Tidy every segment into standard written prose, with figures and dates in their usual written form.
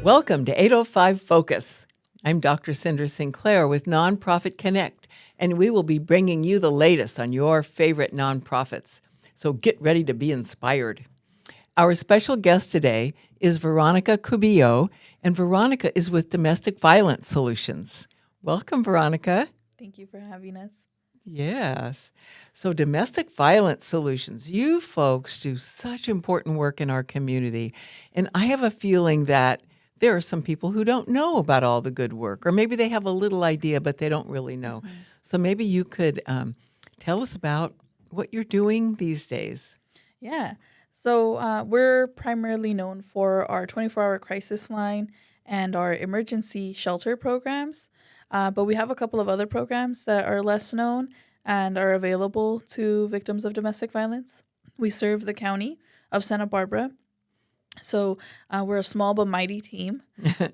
Welcome to 805 Focus. I'm Dr. Cinder Sinclair with Nonprofit Connect, and we will be bringing you the latest on your favorite nonprofits. So get ready to be inspired. Our special guest today is Veronica Cubillo, and Veronica is with Domestic Violence Solutions. Welcome, Veronica. Thank you for having us. Yes. So Domestic Violence Solutions, you folks do such important work in our community. And I have a feeling that there are some people who don't know about all the good work, or maybe they have a little idea, but they don't really know. Mm-hmm. So maybe you could tell us about what you're doing these days. Yeah. So we're primarily known for our 24-hour crisis line and our emergency shelter programs. But we have a couple of other programs that are less known and are available to victims of domestic violence. We serve the county of Santa Barbara. So we're a small but mighty team.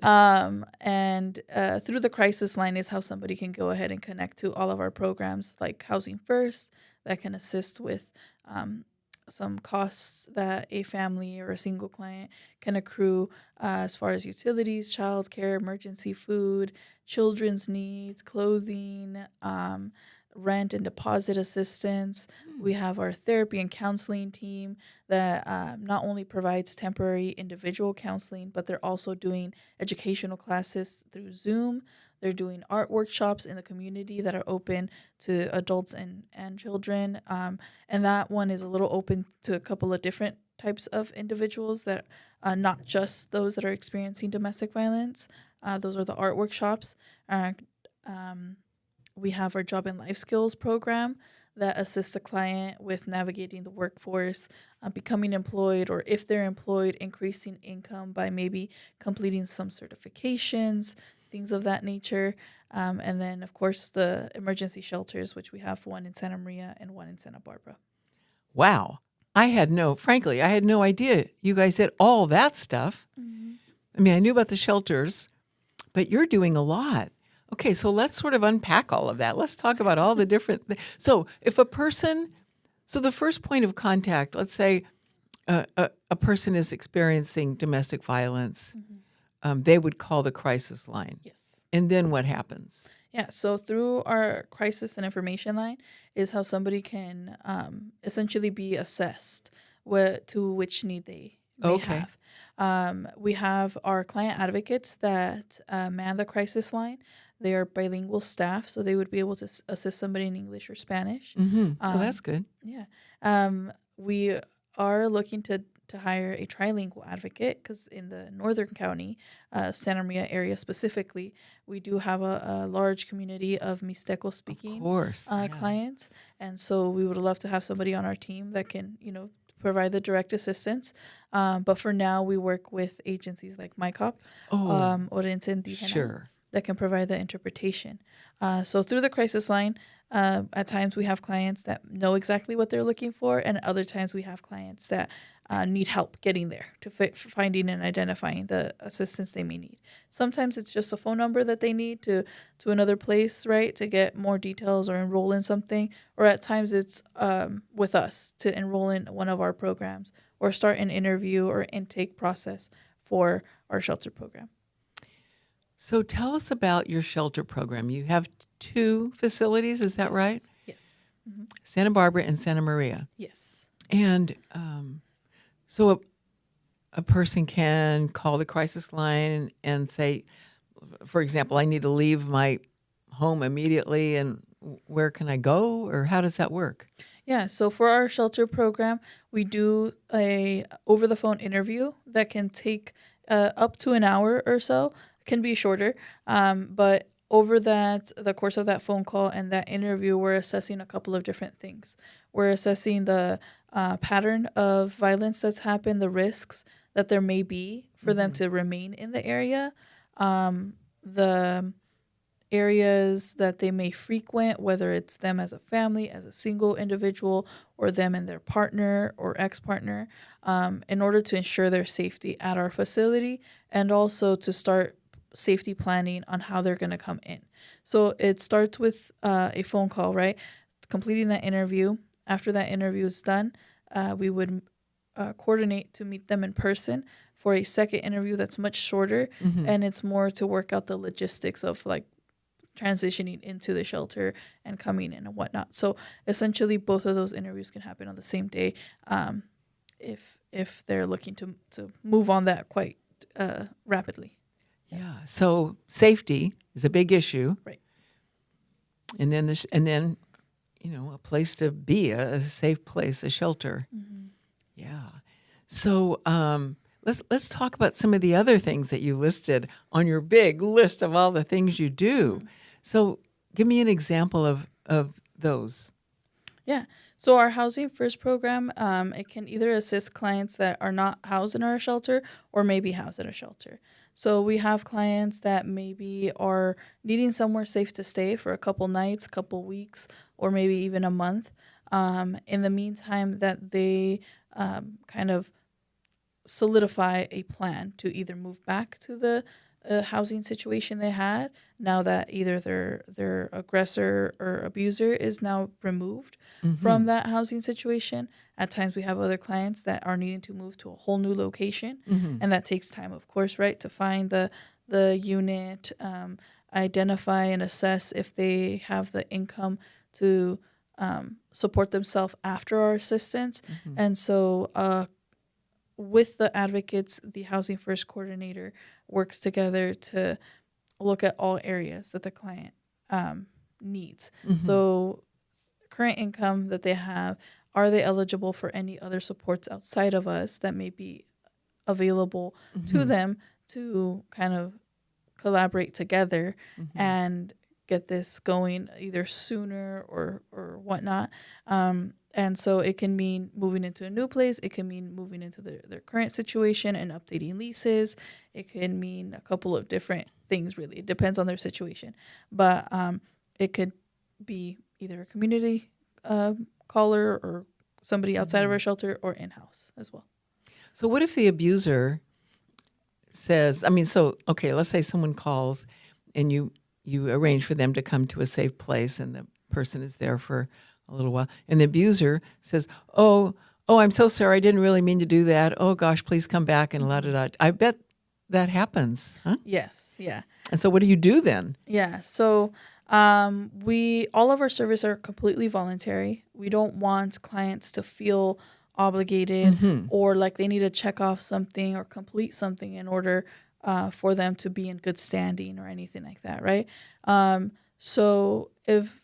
And through the crisis line is how somebody can go ahead and connect to all of our programs, like Housing First, that can assist with some costs that a family or a single client can accrue as far as utilities, childcare, emergency food, children's needs, clothing, rent and deposit assistance. We have our therapy and counseling team that not only provides temporary individual counseling, but they're also doing educational classes through Zoom. They're doing art workshops in the community that are open to adults and children. And that one is a little open to a couple of different types of individuals that not just those that are experiencing domestic violence. Those are the art workshops. We have our job and life skills program that assists the client with navigating the workforce, becoming employed, or if they're employed, increasing income by maybe completing some certifications, things of that nature. And then, of course, the emergency shelters, which we have one in Santa Maria and one in Santa Barbara. Wow. Frankly, I had no idea you guys did all that stuff. Mm-hmm. I mean, I knew about the shelters, but you're doing a lot. Okay, so let's sort of unpack all of that. Let's talk about all the different things. So if the first point of contact, let's say a person is experiencing domestic violence, mm-hmm. They would call the crisis line. Yes. And then what happens? Yeah, so through our crisis and information line is how somebody can essentially be assessed to which need they may have. We have our client advocates that man the crisis line. They are bilingual staff, so they would be able to assist somebody in English or Spanish. Mm-hmm. That's good. Yeah. We are looking to hire a trilingual advocate because in the northern county, Santa Maria area specifically, we do have a large community of Mixteco speaking clients. And so we would love to have somebody on our team that can, provide the direct assistance. But for now, we work with agencies like MyCop, Orense Indígena. Sure. That can provide the interpretation. So through the crisis line, at times we have clients that know exactly what they're looking for, and other times we have clients that need help getting there to finding and identifying the assistance they may need. Sometimes it's just a phone number that they need to another place, right, to get more details or enroll in something. Or at times it's with us to enroll in one of our programs or start an interview or intake process for our shelter program. So tell us about your shelter program. You have 2 facilities, is that right? Yes. Mm-hmm. Santa Barbara and Santa Maria. Yes. And so a person can call the crisis line and say, for example, I need to leave my home immediately, and where can I go, or how does that work? Yeah, so for our shelter program, we do a over-the-phone interview that can take up to an hour or so. Can be shorter, but over the course of that phone call and that interview, we're assessing a couple of different things. We're assessing the pattern of violence that's happened, the risks that there may be for them to remain in the area, the areas that they may frequent, whether it's them as a family, as a single individual, or them and their partner or ex-partner, in order to ensure their safety at our facility and also to start safety planning on how they're going to come in. So it starts with a phone call, right? Completing that interview. After that interview is done, we would coordinate to meet them in person for a second interview that's much shorter, Mm-hmm. and it's more to work out the logistics of like transitioning into the shelter and coming in and whatnot. So essentially, both of those interviews can happen on the same day, if they're looking to move on that quite rapidly. Yeah. So safety is a big issue. Right. And then a place to be, a safe place, a shelter. Mm-hmm. Yeah. So let's talk about some of the other things that you listed on your big list of all the things you do. Mm-hmm. So give me an example of those. Yeah. So our Housing First program, it can either assist clients that are not housed in our shelter or maybe housed at a shelter. So we have clients that maybe are needing somewhere safe to stay for a couple nights, couple weeks, or maybe even a month. In the meantime, that they kind of solidify a plan to either move back to the housing situation they had now that either their aggressor or abuser is now removed from that housing situation. At times we have other clients that are needing to move to a whole new location, and that takes time, of course, right, to find the unit, identify and assess if they have the income to support themselves after our assistance. And so with the advocates, the Housing First coordinator works together to look at all areas that the client needs. So current income that they have, are they eligible for any other supports outside of us that may be available to them to kind of collaborate together and get this going either sooner or whatnot. And so it can mean moving into a new place. It can mean moving into their current situation and updating leases. It can mean a couple of different things, really. It depends on their situation. But it could be either a community caller or somebody outside of our shelter or in-house as well. So what if the abuser says, let's say someone calls and you arrange for them to come to a safe place and the person is there for a little while. And the abuser says, oh, I'm so sorry. I didn't really mean to do that. Oh, gosh, please come back and la-da-da. I bet that happens, huh? Yes, yeah. And so what do you do then? Yeah, so all of our services are completely voluntary. We don't want clients to feel obligated or like they need to check off something or complete something in order for them to be in good standing or anything like that, right? So if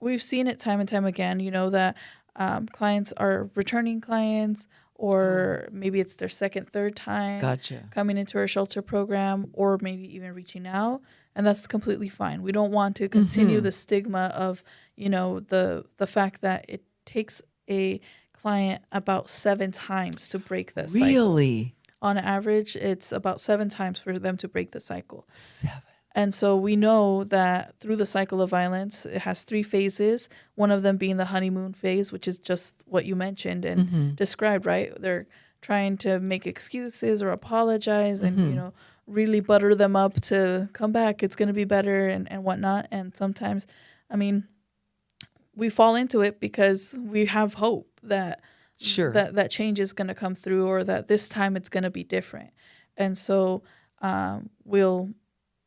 we've seen it time and time again, that clients are returning clients or maybe it's their second, third time coming into our shelter program or maybe even reaching out. And that's completely fine. We don't want to continue the stigma of, the fact that it takes a client about 7 times to break the cycle. Really? On average, it's about 7 times for them to break the cycle. 7. And so we know that through the cycle of violence, it has 3 phases, one of them being the honeymoon phase, which is just what you mentioned and described, right? They're trying to make excuses or apologize and, really butter them up to come back. It's going to be better and whatnot. And sometimes, we fall into it because we have hope that that change is going to come through or that this time it's going to be different. And so we'll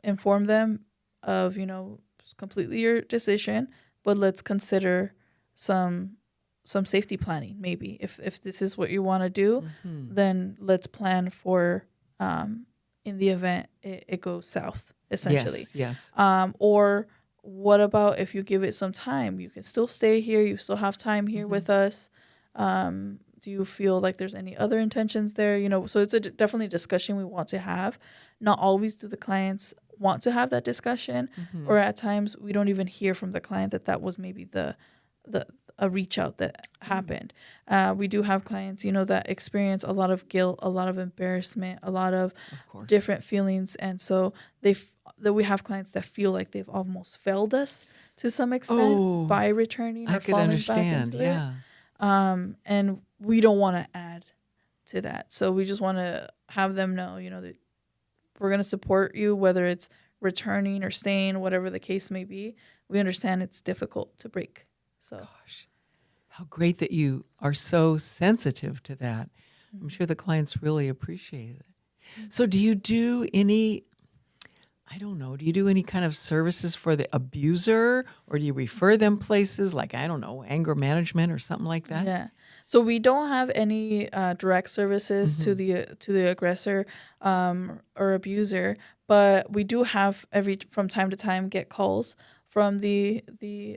inform them of, it's completely your decision, but let's consider some safety planning. Maybe if this is what you want to do, then let's plan for in the event it goes south, essentially. Yes. Or what about if you give it some time? You can still stay here. You still have time here with us. Do you feel like there's any other intentions there? So it's definitely a discussion we want to have. Not always do the clients want to have that discussion, or at times we don't even hear from the client that was maybe a reach out that happened. We do have clients, that experience a lot of guilt, a lot of embarrassment, a lot of different feelings, and so that we have clients that feel like they've almost failed us to some extent by returning or falling back into it. And we don't want to add to that. So we just want to have them know, that we're going to support you, whether it's returning or staying, whatever the case may be. We understand it's difficult to break. So, gosh, how great that you are so sensitive to that. I'm sure the clients really appreciate it. So do you do any, I don't know, do you do any kind of services for the abuser, or do you refer them places like, I don't know, anger management or something like that? Yeah. So we don't have any direct services to the aggressor or abuser, but we do have from time to time get calls from the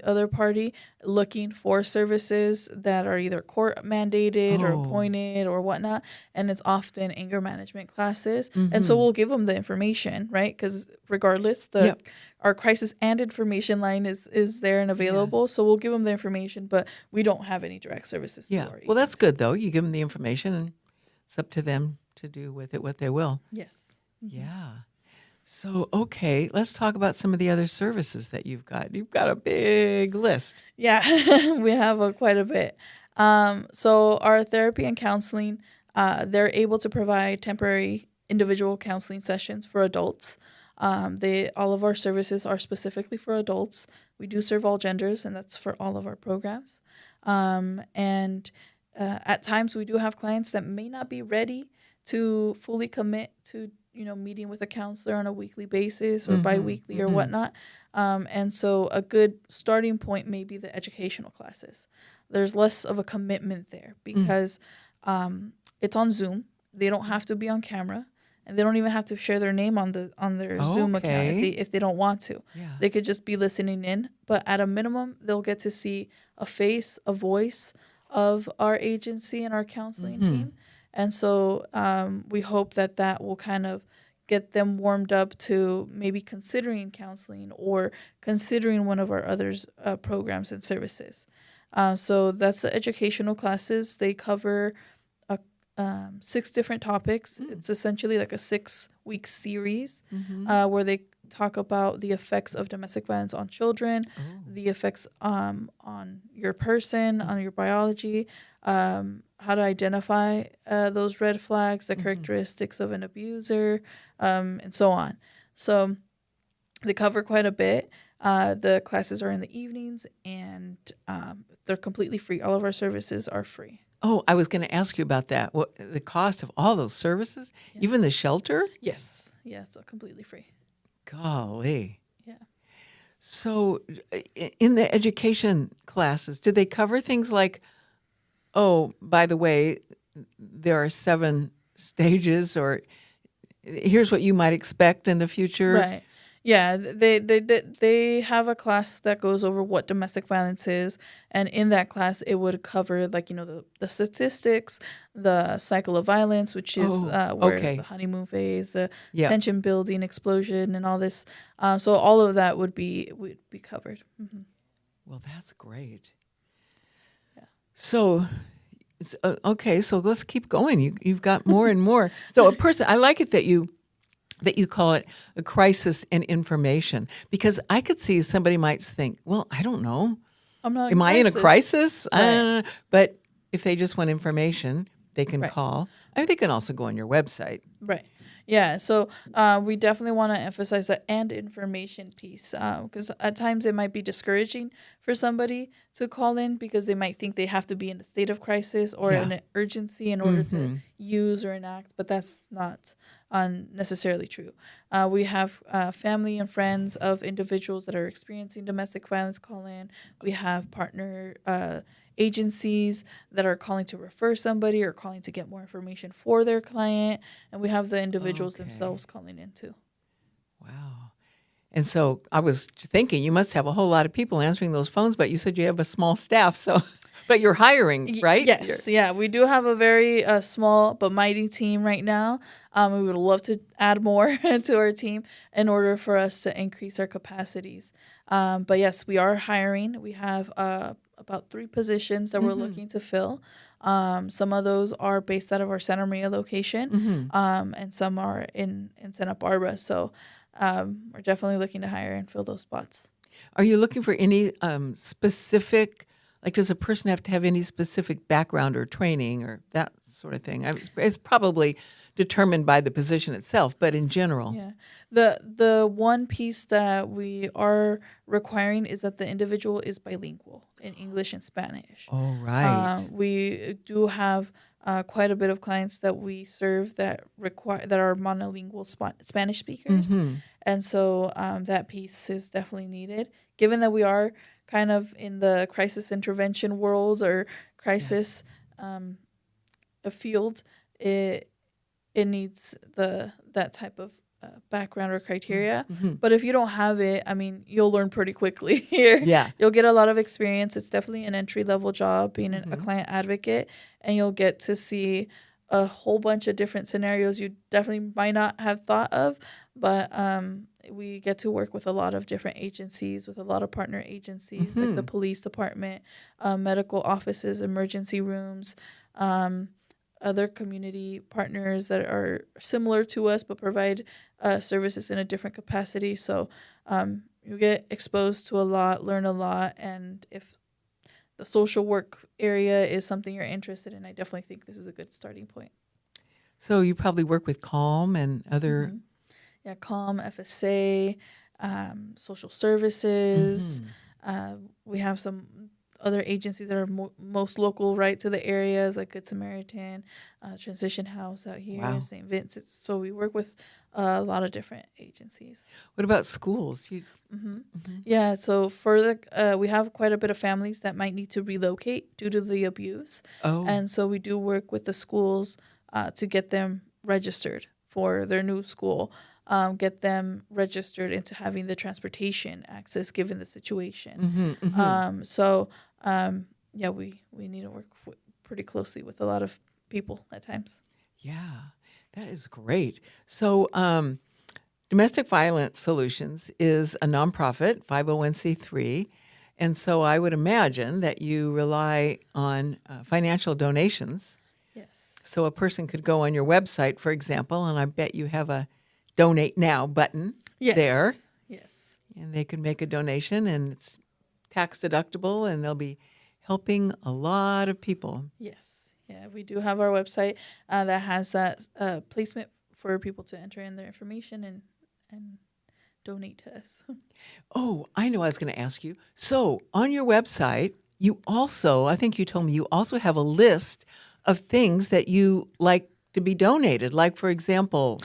other party looking for services that are either court mandated or Oh, appointed or whatnot, and it's often anger management classes. And so mm-hmm. we'll give them the information, right? Because regardless, Yep. our crisis and information line is there and Yeah. available. So we'll give them the information, but we don't have any direct services Yeah. to our Well, that's agency. good, though. You give them the information, and it's up to them to do with it what they will. Yes. Yeah. So, okay, let's talk about some of the other services that you've got. You've got a big list. Yeah, we have quite a bit. So our therapy and counseling, they're able to provide temporary individual counseling sessions for adults. All of our services are specifically for adults. We do serve all genders, and that's for all of our programs. And at times, we do have clients that may not be ready to fully commit to meeting with a counselor on a weekly basis or biweekly or whatnot. And so a good starting point may be the educational classes. There's less of a commitment there because it's on Zoom. They don't have to be on camera, and they don't even have to share their name on their Zoom account if they don't want to. Yeah. They could just be listening in, but at a minimum, they'll get to see a face, a voice of our agency and our counseling team. And so we hope that will kind of get them warmed up to maybe considering counseling or considering one of our other programs and services. So that's the educational classes. They cover 6 different topics. It's essentially like a 6-week series where they talk about the effects of domestic violence on children, the effects on your person, on your biology, how to identify those red flags, the characteristics of an abuser, and so on. So they cover quite a bit. The classes are in the evenings, and they're completely free. All of our services are free. Oh, I was going to ask you about that. What the cost of all those services, even the shelter? Yes. Yeah, it's completely free. Golly. Yeah. So in the education classes, did they cover things like, oh, by the way, there are 7 stages, or here's what you might expect in the future? Right. Yeah, they have a class that goes over what domestic violence is, and in that class it would cover the statistics, the cycle of violence, which is where the honeymoon phase, the tension building, explosion, and all this. So all of that would be covered. Mm-hmm. Well, that's great. Yeah. So. Okay, so let's keep going. You've got more and more. So I like it that you call it a crisis and information, because I could see somebody might think, well, I don't know. Am I in a crisis? Right. But if they just want information, they can call. I mean, they can also go on your website. Right. Yeah. So we definitely want to emphasize the and information piece, because at times it might be discouraging for somebody to call in because they might think they have to be in a state of crisis or an urgency in order to use or enact, but that's not necessarily true. We have family and friends of individuals that are experiencing domestic violence call in. We have partner agencies that are calling to refer somebody or calling to get more information for their client. And we have the individuals themselves calling in too. Wow. And so I was thinking you must have a whole lot of people answering those phones, but you said you have a small staff. So, but you're hiring, right? Yes. Yeah. We do have a very small but mighty team right now. We would love to add more to our team in order for us to increase our capacities. But yes, we are hiring. We have about 3 positions that we're looking to fill. Some of those are based out of our Santa Maria location, and some are in Santa Barbara. So we're definitely looking to hire and fill those spots. Are you looking for any specific, like does a person have to have any specific background or training or that sort of thing? It's probably determined by the position itself, but in general. Yeah. The one piece that we are requiring is that the individual is bilingual in English and Spanish. Oh, right. We do have quite a bit of clients that we serve that are monolingual Spanish speakers, and so that piece is definitely needed. Given that we are kind of in the crisis intervention world or crisis a field, it needs that type of background or criteria. But if you don't have it, I mean, you'll learn pretty quickly here. Yeah. You'll get a lot of experience. It's definitely an entry-level job being a client advocate, and you'll get to see a whole bunch of different scenarios you definitely might not have thought of. But we get to work with a lot of different agencies, with a lot of partner agencies, like the police department, medical offices, emergency rooms, other community partners that are similar to us but provide services in a different capacity. So you get exposed to a lot, learn a lot, and if the social work area is something you're interested in, I definitely think this is a good starting point. So you probably work with Calm and other... Yeah, CALM, FSA, social services. We have some other agencies that are most local, right, to the areas, like Good Samaritan, Transition House out here, St. Vincent's. So we work with a lot of different agencies. What about schools? Yeah, so for the we have quite a bit of families that might need to relocate due to the abuse. And so we do work with the schools to get them registered for their new school, get them registered into having the transportation access given the situation. Yeah, we need to work pretty closely with a lot of people at times. Yeah, that is great. So Domestic Violence Solutions is a nonprofit, 501c3, and so I would imagine that you rely on financial donations. Yes. So a person could go on your website, for example, and I bet you have a Donate Now button there. Yes. And they can make a donation, and it's tax deductible, and they'll be helping a lot of people. Yes. Yeah, we do have our website that has that placement for people to enter in their information and donate to us. Oh, I know I was going to ask you. So on your website, you also, I think you told me, you also have a list of things that you like to be donated. Like, for example...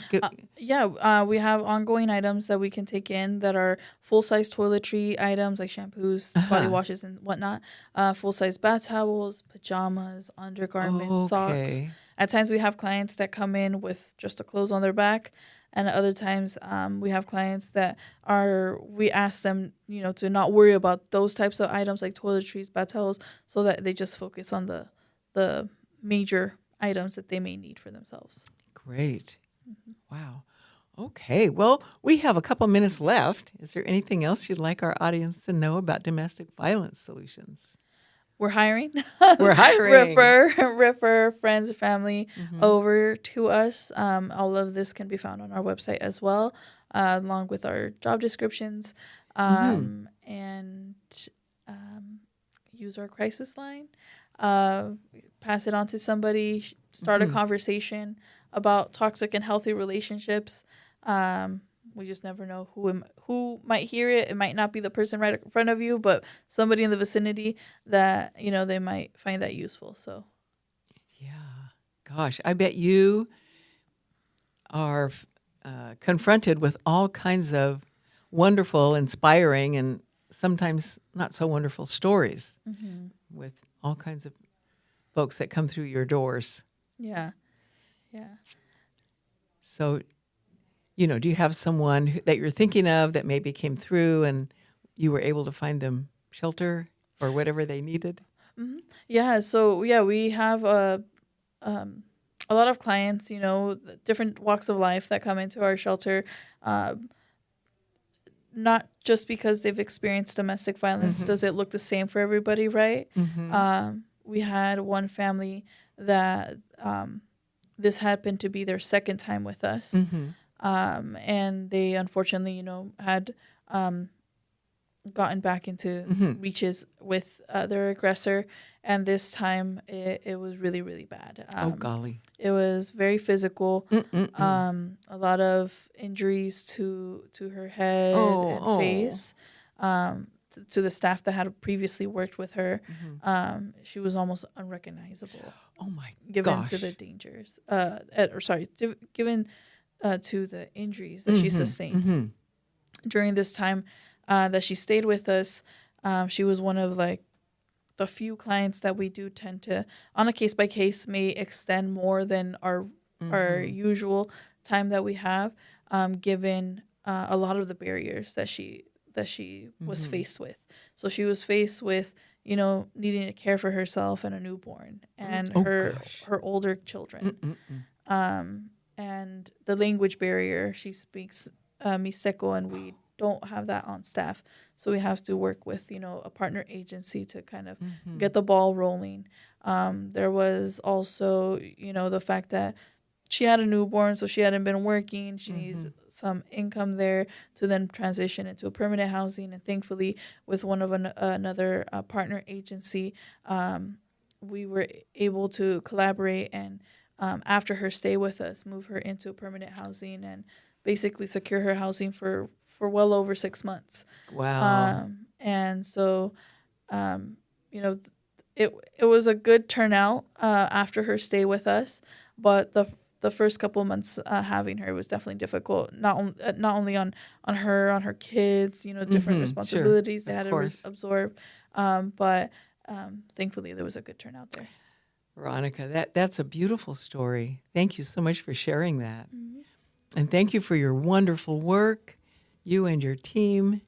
we have ongoing items that we can take in that are full-size toiletry items like shampoos, body washes, and whatnot. Full-size bath towels, pajamas, undergarments, socks. At times we have clients that come in with just the clothes on their back. And at other times we have clients that we ask them, to not worry about those types of items like toiletries, bath towels, so that they just focus on the major items that they may need for themselves. Great. Wow. Okay. Well, we have a couple minutes left. Is there anything else you'd like our audience to know about Domestic Violence Solutions? We're hiring. We're hiring. Refer friends or family over to us. All of this can be found on our website as well, along with our job descriptions, and use our crisis line. Pass it on to somebody. Start a conversation about toxic and healthy relationships. We just never know who might hear it. It might not be the person right in front of you, but somebody in the vicinity that, they might find that useful. So, yeah. Gosh, I bet you are confronted with all kinds of wonderful, inspiring, and sometimes not so wonderful stories with all kinds of folks that come through your doors. Yeah. So, do you have someone that you're thinking of that maybe came through and you were able to find them shelter or whatever they needed? Yeah. So, we have a lot of clients, different walks of life that come into our shelter, not just because they've experienced domestic violence. Does it look the same for everybody, right? We had one family that this happened to be their second time with us. And they unfortunately, had gotten back into reaches with their aggressor. And this time it was really, really bad. Oh, golly. It was very physical. A lot of injuries to her head and face. to the staff that had previously worked with her. She was almost unrecognizable. Oh my given gosh. to the dangers, given to the injuries that she sustained during this time that she stayed with us. She was one of like the few clients that we do tend to, on a case by case, may extend more than our usual time that we have, given a lot of the barriers that she was faced with. So she was faced with, you know, needing to care for herself and a newborn and her older children. And the language barrier. She speaks Mixteco, and we don't have that on staff. So we have to work with, you know, a partner agency to kind of get the ball rolling. There was also, you know, the fact that she had a newborn, so she hadn't been working. She needs some income there to then transition into a permanent housing. And thankfully, with one of another partner agency, we were able to collaborate and, after her stay with us, move her into permanent housing and basically secure her housing for well over 6 months. Wow. And so, you know, it was a good turnout after her stay with us, but the first couple of months having her was definitely difficult. Not only on her, on her kids, you know, different responsibilities they had to absorb, but thankfully there was a good turnout there. Veronica, that's a beautiful story. Thank you so much for sharing that. And thank you for your wonderful work, you and your team.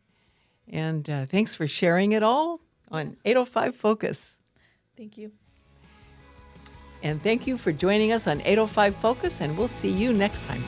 And thanks for sharing it all on 805 Focus. Thank you. And thank you for joining us on 805 Focus, and we'll see you next time.